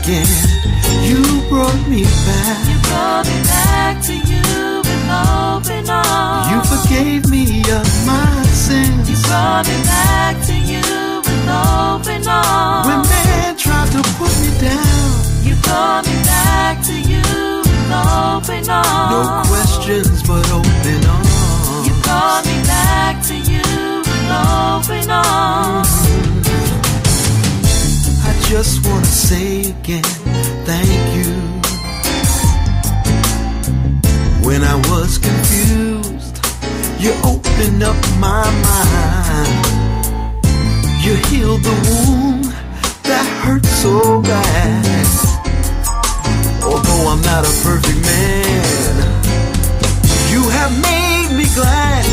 again. You brought me back. You brought me back to you with open arms. You forgave me of my sins. You brought me back to you with open arms. When man tried to put me down, you brought me back to you with open arms. No questions but open arms. You brought me back to you with open arms. I just wanna say again, thank you. When I was confused, you opened up my mind. You healed the wound that hurt so bad. Although I'm not a perfect man, you have made me glad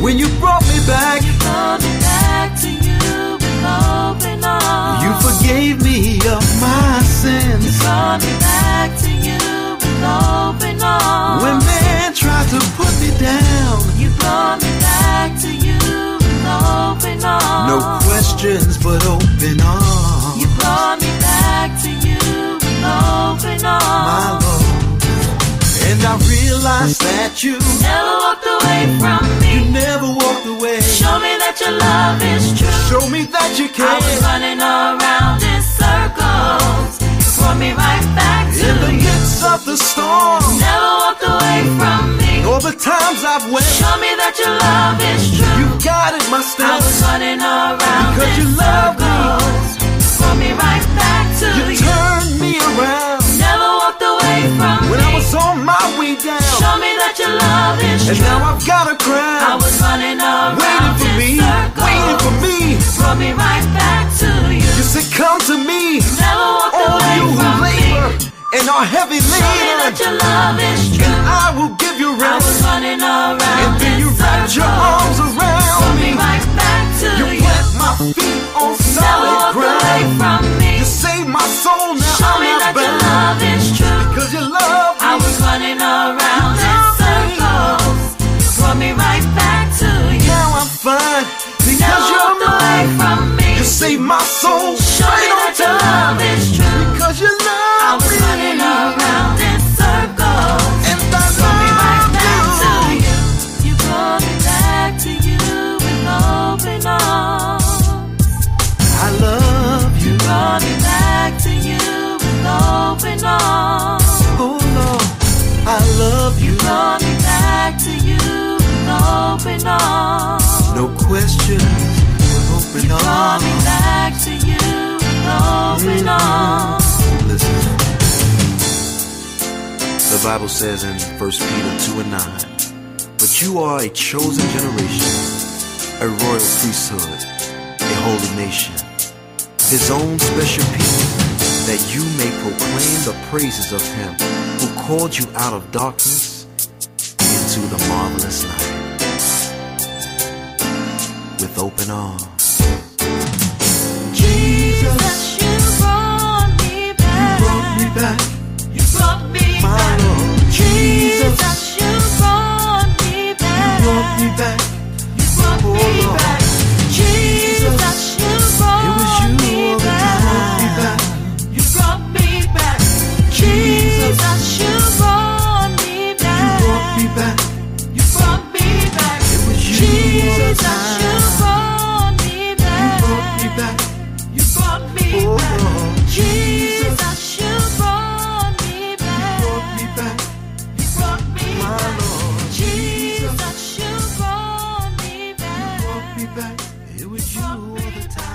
when you brought me back. You brought me back to you with open arms. You forgave me of my sins. You brought me back to you with open arms. When man tried to put me down, you brought me back to you with open arms. No questions but open arms. You brought me back to you with open arms. My Lord. And I realized that you never walked away from me. You never walked away. Show me that your love is true. Show me that you care. I was running around in circles. You brought me right back to in the midst of the storm. Never walked away from me. All the times I've went. Show me that your love is true. You guided my steps. I was running around because in you love circles. You brought me right back to you. You turned me around. Never walked away from when me. I was on my way down. Show me that your love is and true. now I've got a crown. I was running around waiting for in me, circles. waiting for me. Brought me right back to you. You said, come to me. Never walked all away you who from labor me. And are heavy laden. Show me that your love is true. And I will give you rest. I was running around and then you wrapped your arms around brought me. Right back to you plant my feet on solid ground. Away from me. You saved my soul. Now show I'm me not that bound. your love is true. Because you love me. I was running around in circles. You brought me right back to you. Now I'm fine. Because you're away from me. You saved my soul. Show me that your love is true. Because you love me. I was running around in circles. And I brought me right back to you. You brought me back to you with open arms. I love you. You brought me back to you with open arms. Oh Lord, I love you. You brought me back to you with open arms. No questions, open you arms. You brought me back to you with open arms. Listen. The Bible says in 1 Peter 2:9, but you are a chosen generation, a royal priesthood, a holy nation, his own special people, that you may proclaim the praises of him who called you out of darkness into the marvelous light. With open arms. Jesus, you brought me back. You brought me back. You brought me my back. Lord. Jesus, you brought me back. You brought me back. You brought oh, me Lord. back. Jesus, you brought me back. You brought me back. Jesus, you brought me back. You brought me back. You brought me back. It was you. Jesus, you brought me back. You brought me back. You brought me oh, back. Lord. Jesus, you brought me back. You brought me back. You brought me my back. Lord. Jesus, you brought me back. You brought me back. It was you all the time.